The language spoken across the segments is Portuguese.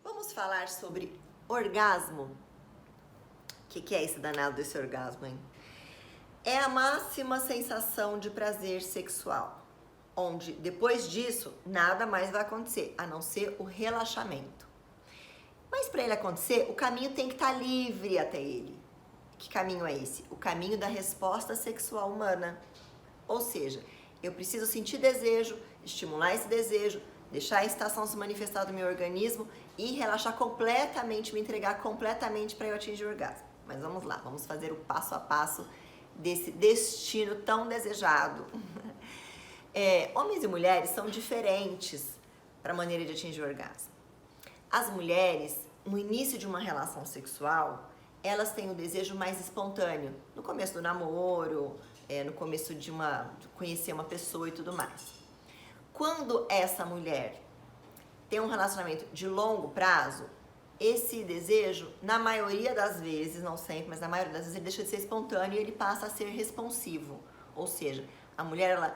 Vamos falar sobre orgasmo. O que é esse danado desse orgasmo, hein? É a máxima sensação de prazer sexual, onde depois disso nada mais vai acontecer, a não ser o relaxamento. Mas para ele acontecer, o caminho tem que estar livre até ele. Que caminho é esse? O caminho da resposta sexual humana. Ou seja, eu preciso sentir desejo, estimular esse desejo, deixar a excitação se manifestar no meu organismo e relaxar completamente, me entregar completamente para eu atingir o orgasmo. Mas vamos lá, vamos fazer o passo a passo desse destino tão desejado. Homens e mulheres são diferentes para a maneira de atingir o orgasmo. As mulheres, no início de uma relação sexual, elas têm o desejo mais espontâneo, no começo do namoro, no começo de conhecer uma pessoa e tudo mais. Quando essa mulher tem um relacionamento de longo prazo, esse desejo, na maioria das vezes, não sempre, mas na maioria das vezes, ele deixa de ser espontâneo e ele passa a ser responsivo. Ou seja, a mulher, ela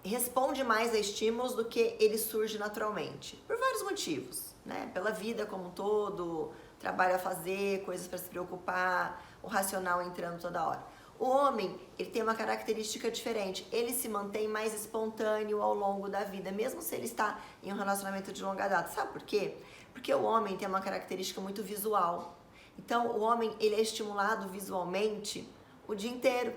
responde mais a estímulos do que ele surge naturalmente. Por vários motivos, né? Pela vida como um todo, trabalho a fazer, coisas para se preocupar, o racional entrando toda hora. O homem, ele tem uma característica diferente, ele se mantém mais espontâneo ao longo da vida, mesmo se ele está em um relacionamento de longa data. Sabe por quê? Porque o homem tem uma característica muito visual. Então, o homem, ele é estimulado visualmente o dia inteiro.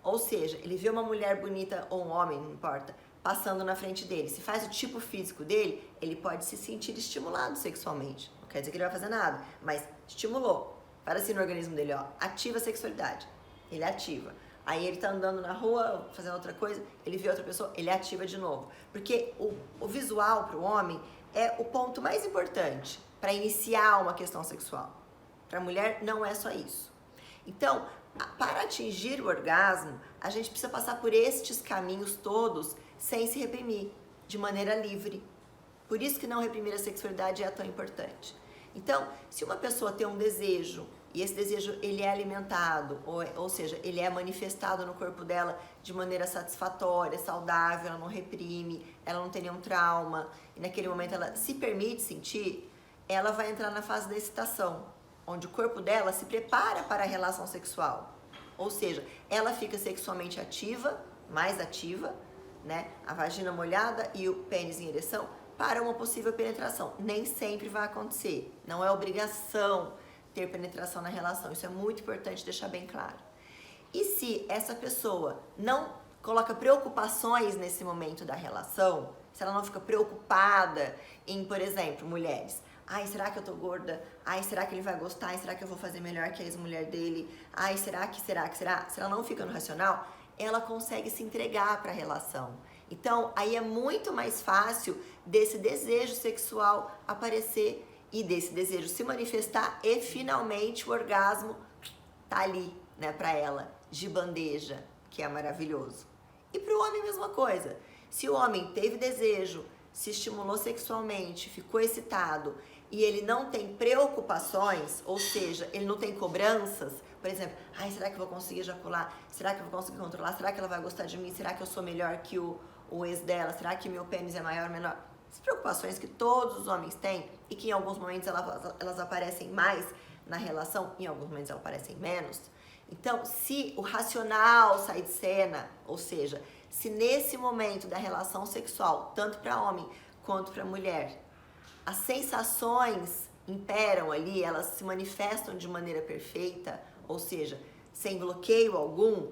Ou seja, ele vê uma mulher bonita, ou um homem, não importa, passando na frente dele. Se faz o tipo físico dele, ele pode se sentir estimulado sexualmente. Não quer dizer que ele vai fazer nada, mas estimulou. Para assim no organismo dele, ó, ativa a sexualidade. Ele ativa. Aí ele tá andando na rua, fazendo outra coisa, ele vê outra pessoa, ele ativa de novo. Porque o visual para o homem é o ponto mais importante para iniciar uma questão sexual. Para a mulher não é só isso. Então, para atingir o orgasmo, a gente precisa passar por estes caminhos todos sem se reprimir, de maneira livre. Por isso que não reprimir a sexualidade é tão importante. Então, se uma pessoa tem um desejo, e esse desejo ele é alimentado, ou seja, ele é manifestado no corpo dela de maneira satisfatória, saudável, ela não reprime, ela não tem nenhum trauma, e naquele momento ela se permite sentir, ela vai entrar na fase da excitação, onde o corpo dela se prepara para a relação sexual. Ou seja, ela fica sexualmente ativa, mais ativa, né? A vagina molhada e o pênis em ereção para uma possível penetração. Nem sempre vai acontecer, não é obrigação ter penetração na relação, isso é muito importante deixar bem claro. E se essa pessoa não coloca preocupações nesse momento da relação, se ela não fica preocupada em, por exemplo, mulheres, ai, será que eu tô gorda? Ai, será que ele vai gostar? Ai, será que eu vou fazer melhor que a ex-mulher dele? Ai, será? Se ela não fica no racional, ela consegue se entregar para a relação. Então, aí é muito mais fácil desse desejo sexual aparecer e desse desejo se manifestar e finalmente o orgasmo tá ali, né, para ela, de bandeja, que é maravilhoso. E para o homem a mesma coisa. Se o homem teve desejo, se estimulou sexualmente, ficou excitado e ele não tem preocupações, ou seja, ele não tem cobranças, por exemplo, ai, será que eu vou conseguir ejacular? Será que eu vou conseguir controlar? Será que ela vai gostar de mim? Será que eu sou melhor que o ex dela? Será que meu pênis é maior ou menor? As preocupações que todos os homens têm e que em alguns momentos elas aparecem mais na relação, em alguns momentos elas aparecem menos. Então, se o racional sai de cena, ou seja, se nesse momento da relação sexual, tanto para homem quanto para mulher, as sensações imperam ali, elas se manifestam de maneira perfeita, ou seja, sem bloqueio algum,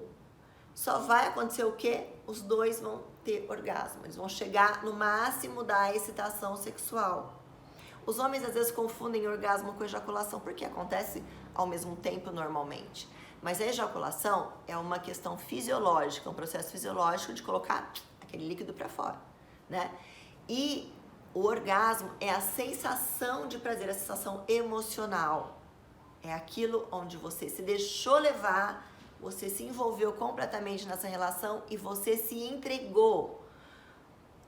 só vai acontecer o quê? Os dois vão ter orgasmo, eles vão chegar no máximo da excitação sexual. Os homens às vezes confundem orgasmo com ejaculação, porque acontece ao mesmo tempo normalmente. Mas a ejaculação é uma questão fisiológica, um processo fisiológico de colocar aquele líquido para fora, né? E o orgasmo é a sensação de prazer, a sensação emocional. É aquilo onde você se deixou levar você se envolveu completamente nessa relação e você se entregou.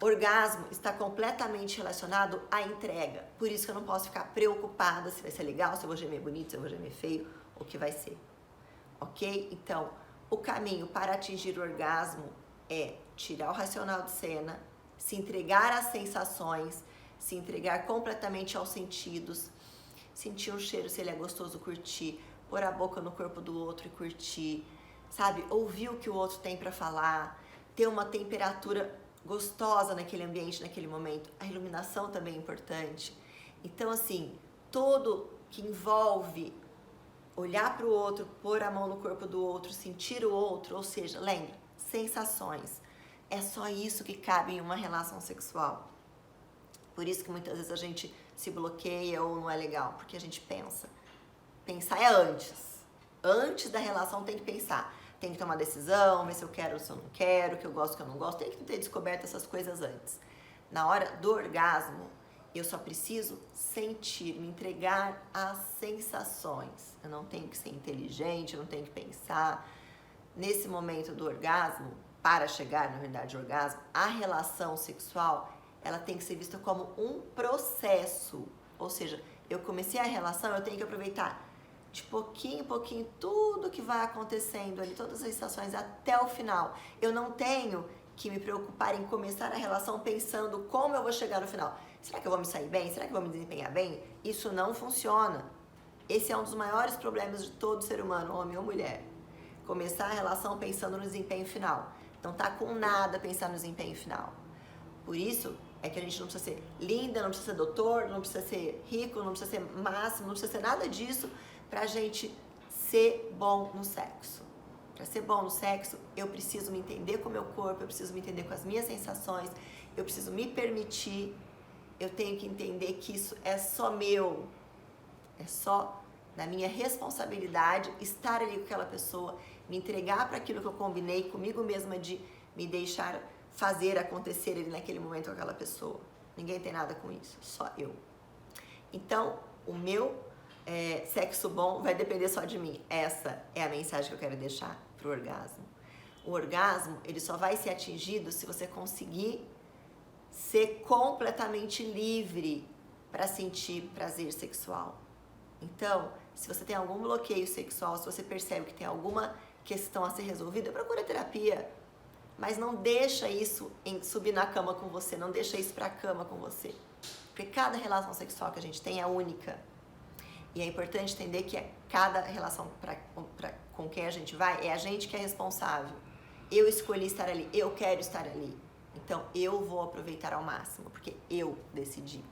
Orgasmo está completamente relacionado à entrega. Por isso que eu não posso ficar preocupada se vai ser legal, se eu vou gemer bonito, se eu vou gemer feio, o que vai ser. Ok? Então, o caminho para atingir o orgasmo é tirar o racional de cena, se entregar às sensações, se entregar completamente aos sentidos, sentir um cheiro, se ele é gostoso, curtir, pôr a boca no corpo do outro e curtir, sabe? Ouvir o que o outro tem para falar, ter uma temperatura gostosa naquele ambiente, naquele momento. A iluminação também é importante. Então, assim, tudo que envolve olhar para o outro, pôr a mão no corpo do outro, sentir o outro, ou seja, lembre, sensações. É só isso que cabe em uma relação sexual. Por isso que muitas vezes a gente se bloqueia ou não é legal, porque a gente pensa. Pensar é antes. Antes da relação tem que pensar. Tem que tomar decisão, ver se eu quero ou se eu não quero, o que eu gosto, o que eu não gosto. Tem que ter descoberto essas coisas antes. Na hora do orgasmo, eu só preciso sentir, me entregar às sensações. Eu não tenho que ser inteligente, eu não tenho que pensar. Nesse momento do orgasmo, para chegar, na verdade, ao orgasmo, a relação sexual, ela tem que ser vista como um processo. Ou seja, eu comecei a relação, eu tenho que aproveitar de pouquinho em pouquinho tudo que vai acontecendo ali, todas as sensações até o final. Eu não tenho que me preocupar em começar a relação pensando como eu vou chegar no final. Será que eu vou me sair bem? Será que eu vou me desempenhar bem? Isso não funciona. Esse é um dos maiores problemas de todo ser humano, homem ou mulher. Começar a relação pensando no desempenho final. Não tá com nada pensar no desempenho final. Por isso é que a gente não precisa ser linda, não precisa ser doutor, não precisa ser rico, não precisa ser máximo, não precisa ser nada disso pra gente ser bom no sexo. Para ser bom no sexo, eu preciso me entender com o meu corpo, eu preciso me entender com as minhas sensações, eu preciso me permitir, eu tenho que entender que isso é só meu, é só da minha responsabilidade estar ali com aquela pessoa, me entregar para aquilo que eu combinei comigo mesma de me deixar fazer acontecer ali naquele momento com aquela pessoa. Ninguém tem nada com isso, só eu. Então, o meu sexo bom vai depender só de mim. Essa é a mensagem que eu quero deixar pro orgasmo. O orgasmo, ele só vai ser atingido se você conseguir ser completamente livre para sentir prazer sexual. Então, se você tem algum bloqueio sexual, se você percebe que tem alguma questão a ser resolvida, procura terapia. Mas não deixa isso subir na cama com você, não deixa isso pra cama com você. Porque cada relação sexual que a gente tem é única. E é importante entender que cada relação com quem a gente vai, é a gente que é responsável. Eu escolhi estar ali, eu quero estar ali. Então eu vou aproveitar ao máximo, porque eu decidi.